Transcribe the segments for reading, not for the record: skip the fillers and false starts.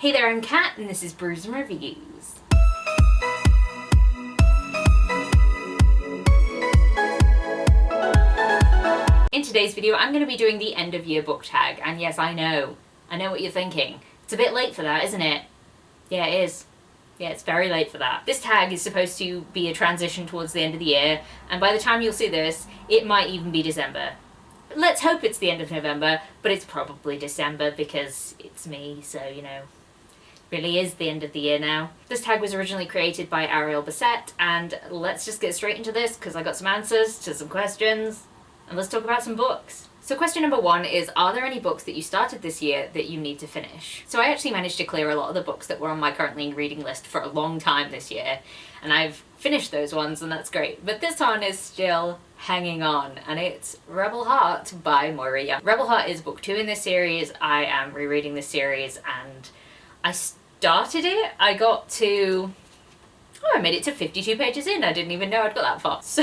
Hey there, I'm Kat, and this is Brews and Reviews. In today's video, I'm going to be doing the end of year book tag, and yes, I know what you're thinking. It's a bit late for that, isn't it? Yeah, it is. Yeah, it's very late for that. This tag is supposed to be a transition towards the end of the year, and by the time you'll see this, it might even be December. Let's hope it's the end of November, but it's probably December because it's me, so, you know, really is the end of the year now. This tag was originally created by Ariel Bassett, and let's just get straight into this because I got some answers to some questions, and let's talk about some books. So question number 1 is, are there any books that you started this year that you need to finish? So I actually managed to clear a lot of the books that were on my currently reading list for a long time this year, and I've finished those ones, and that's great. But this one is still hanging on, and it's Rebel Heart by Moira Young. Rebel Heart is book 2 in this series. I am rereading this series, and I started it. I made it to 52 pages in. I didn't even know I'd got that far. So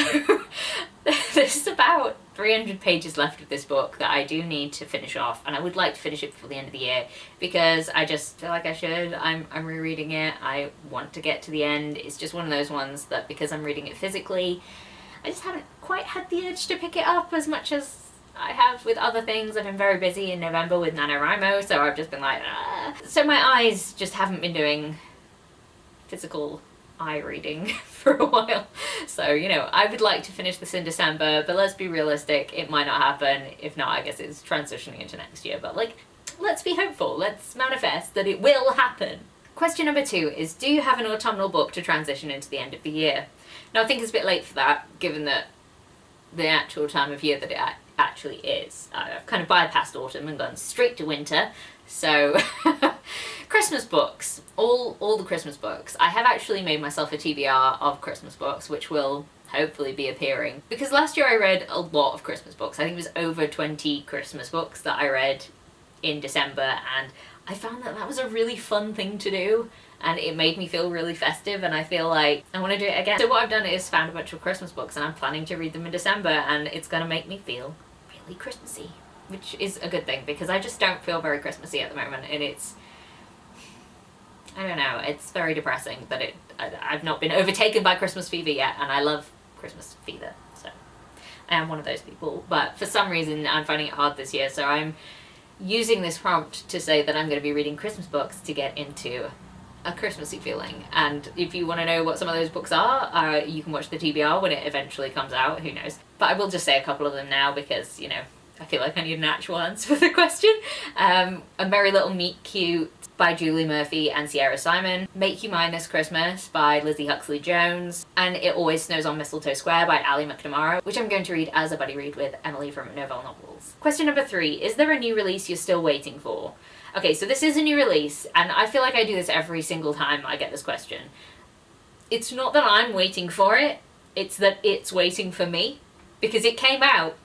there's about 300 pages left of this book that I do need to finish off, and I would like to finish it before the end of the year because I just feel like I should. I'm rereading it. I want to get to the end. It's just one of those ones that because I'm reading it physically, I just haven't quite had the urge to pick it up as much as I have with other things. I've been very busy in November with NaNoWriMo, so I've just been like, ah. So my eyes just haven't been doing physical eye reading for a while. So, you know, I would like to finish this in December, but let's be realistic, it might not happen. If not, I guess it's transitioning into next year, but like, let's be hopeful. Let's manifest that it will happen. Question number 2 is, do you have an autumnal book to transition into the end of the year? Now, I think it's a bit late for that, given that the actual time of year that it actually is. I've kind of bypassed autumn and gone straight to winter, so Christmas books, all the Christmas books. I have actually made myself a TBR of Christmas books, which will hopefully be appearing, because last year I read a lot of Christmas books. I think it was over 20 Christmas books that I read in December, and I found that was a really fun thing to do, and it made me feel really festive, and I feel like I want to do it again. So what I've done is found a bunch of Christmas books, and I'm planning to read them in December, and it's going to make me feel really Christmassy, which is a good thing because I just don't feel very Christmassy at the moment, and it's, I don't know, it's very depressing that I've not been overtaken by Christmas fever yet, and I love Christmas fever, so I am one of those people, but for some reason I'm finding it hard this year, so I'm using this prompt to say that I'm going to be reading Christmas books to get into a Christmassy feeling. And if you want to know what some of those books are, you can watch the TBR when it eventually comes out, who knows. But I will just say a couple of them now because, you know, I feel like I need an actual answer for the question. A Merry Little Meet Cute by Julie Murphy and Sierra Simon, Make You Mine This Christmas by Lizzie Huxley Jones, and It Always Snows on Mistletoe Square by Ali McNamara, which I'm going to read as a buddy read with Emily from Novelle Novels. Question number 3, is there a new release you're still waiting for? Okay, so this is a new release, and I feel like I do this every single time I get this question. It's not that I'm waiting for it, it's that it's waiting for me, because it came out,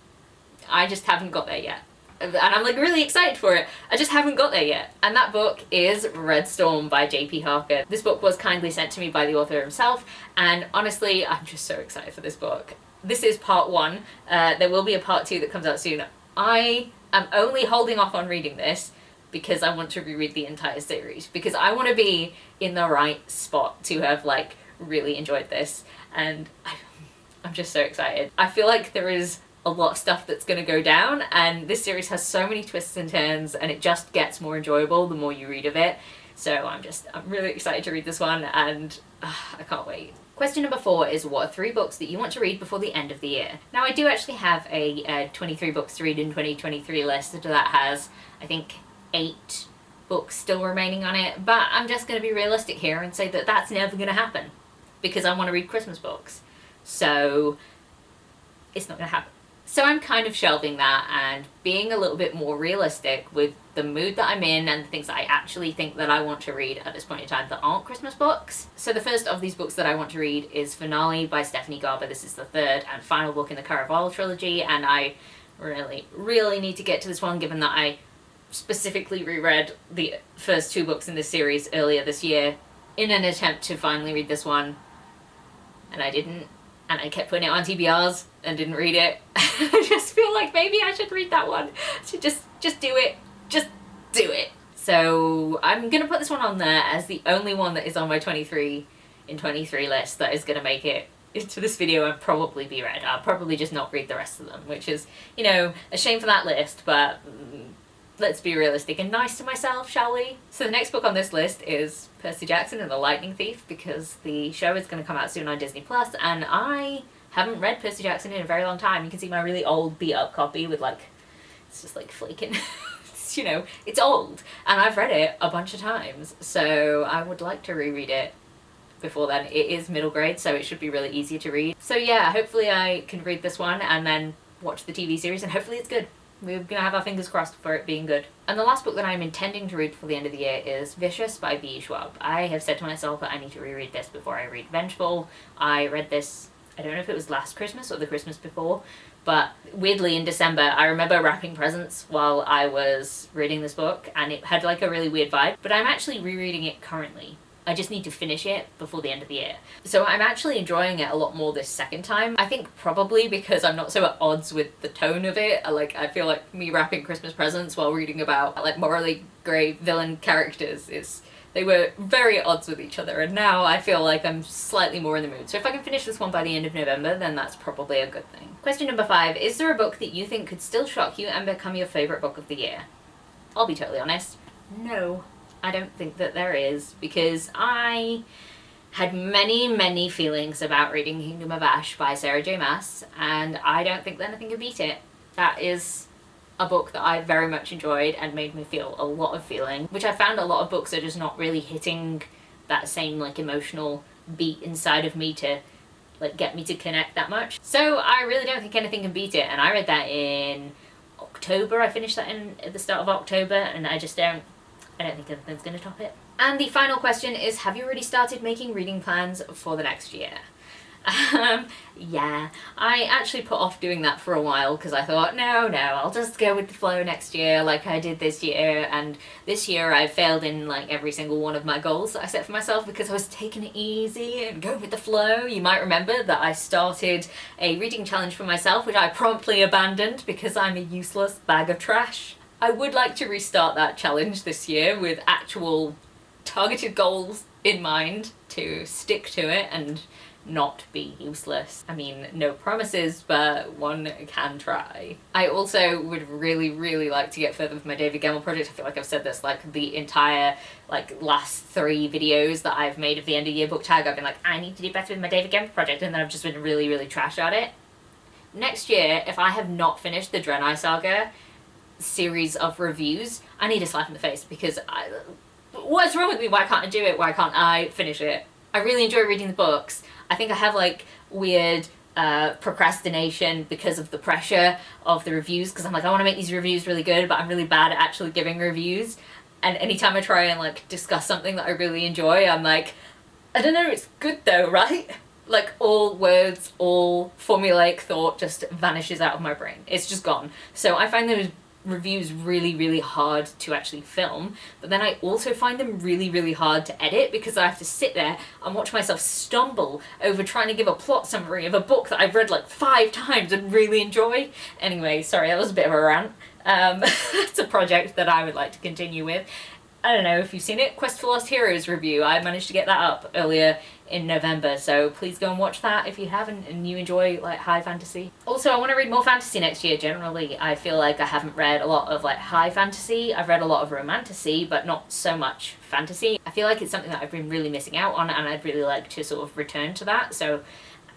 I just haven't got there yet. And I'm like really excited for it. I just haven't got there yet. And that book is Red Storm by J.P. Harker. This book was kindly sent to me by the author himself, and honestly, I'm just so excited for this book. This is part 1. There will be a part 2 that comes out soon. I am only holding off on reading this because I want to reread the entire series, because I want to be in the right spot to have like really enjoyed this, and I'm just so excited. I feel like there is a lot of stuff that's going to go down, and this series has so many twists and turns, and it just gets more enjoyable the more you read of it. So I'm really excited to read this one, and I can't wait. Question number 4 is, what are 3 books that you want to read before the end of the year? Now, I do actually have a 23 books to read in 2023 list that has, I think, 8 books still remaining on it, but I'm just going to be realistic here and say that that's never going to happen because I want to read Christmas books. So it's not going to happen. So I'm kind of shelving that and being a little bit more realistic with the mood that I'm in and the things that I actually think that I want to read at this point in time that aren't Christmas books. So the first of these books that I want to read is Finale by Stephanie Garber. This is the 3rd and final book in the Caraval trilogy, and I really need to get to this one given that I specifically reread the first 2 books in this series earlier this year in an attempt to finally read this one, and I didn't. And I kept putting it on TBRs and didn't read it. I just feel like maybe I should read that one. I should just do it. Just do it. So I'm gonna put this one on there as the only one that is on my 23 in 23 list that is gonna make it into this video and probably be read. I'll probably just not read the rest of them, which is, you know, a shame for that list, but let's be realistic and nice to myself, shall we? So the next book on this list is Percy Jackson and the Lightning Thief, because the show is going to come out soon on Disney Plus, and I haven't read Percy Jackson in a very long time. You can see my really old beat up copy with like, it's just like flaking. It's, you know, it's old, and I've read it a bunch of times, so I would like to reread it before then. It is middle grade, so it should be really easy to read. So yeah, hopefully I can read this one and then watch the TV series, and hopefully it's good. We're gonna have our fingers crossed for it being good. And the last book that I'm intending to read before the end of the year is Vicious by V. Schwab. I have said to myself that I need to reread this before I read Vengeful. I read this, I don't know if it was last Christmas or the Christmas before, but weirdly in December I remember wrapping presents while I was reading this book, and it had like a really weird vibe. But I'm actually rereading it currently. I just need to finish it before the end of the year. So I'm actually enjoying it a lot more this second time. I think probably because I'm not so at odds with the tone of it. I feel like me wrapping Christmas presents while reading about like morally grey villain characters they were very at odds with each other, and now I feel like I'm slightly more in the mood. So if I can finish this one by the end of November, then that's probably a good thing. Question number 5, is there a book that you think could still shock you and become your favourite book of the year? I'll be totally honest, no. I don't think that there is, because I had many feelings about reading Kingdom of Ash by Sarah J Maas, and I don't think that anything could beat it. That is a book that I very much enjoyed and made me feel a lot of feeling, which I found a lot of books are just not really hitting that same like emotional beat inside of me to like get me to connect that much. So I really don't think anything can beat it, and I read that in October. I finished that at the start of October, and I don't think anything's going to top it. And the final question is, have you already started making reading plans for the next year? Yeah, I actually put off doing that for a while because I thought, no, I'll just go with the flow next year like I did this year. And this year I failed in like every single one of my goals that I set for myself because I was taking it easy and going with the flow. You might remember that I started a reading challenge for myself, which I promptly abandoned because I'm a useless bag of trash. I would like to restart that challenge this year with actual targeted goals in mind to stick to it and not be useless. I mean, no promises, but one can try. I also would really like to get further with my David Gemmell project. I feel like I've said this like the entire like last 3 videos that I've made of the end of year book tag. I've been like, I need to do better with my David Gemmell project, and then I've just been really trash at it. Next year, if I have not finished the Draenei Saga series of reviews, I need a slap in the face, because what's wrong with me? Why can't I do it? Why can't I finish it? I really enjoy reading the books. I think I have like weird procrastination because of the pressure of the reviews, because I'm like, I want to make these reviews really good, but I'm really bad at actually giving reviews. And anytime I try and like discuss something that I really enjoy, I'm like, I don't know, it's good though, right? Like all words, all formulaic thought just vanishes out of my brain. It's just gone. So I find those reviews really hard to actually film, but then I also find them really hard to edit, because I have to sit there and watch myself stumble over trying to give a plot summary of a book that I've read like 5 times and really enjoy. Anyway, sorry, that was a bit of a rant. It's a project that I would like to continue with. I don't know if you've seen it, Quest for Lost Heroes review. I managed to get that up earlier in November, so please go and watch that if you haven't and you enjoy like high fantasy. Also, I want to read more fantasy next year. Generally, I feel like I haven't read a lot of like high fantasy. I've read a lot of romantasy, but not so much fantasy. I feel like it's something that I've been really missing out on, and I'd really like to sort of return to that. So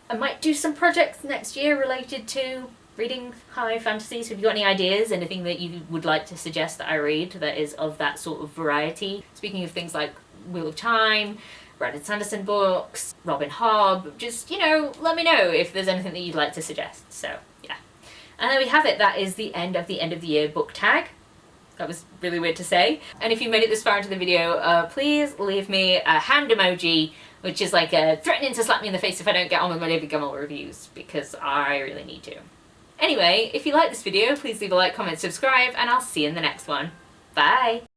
I might do some projects next year related to reading high fantasy. So if you've got any ideas, anything that you would like to suggest that I read that is of that sort of variety. Speaking of things like Wheel of Time, Brandon Sanderson books, Robin Hobb, just, you know, let me know if there's anything that you'd like to suggest. So yeah. And there we have it. That is the end of the year book tag. That was really weird to say. And if you made it this far into the video, please leave me a hand emoji, which is like threatening to slap me in the face if I don't get on with my David Gemmell reviews, because I really need to. Anyway, if you like this video, please leave a like, comment, subscribe, and I'll see you in the next one. Bye!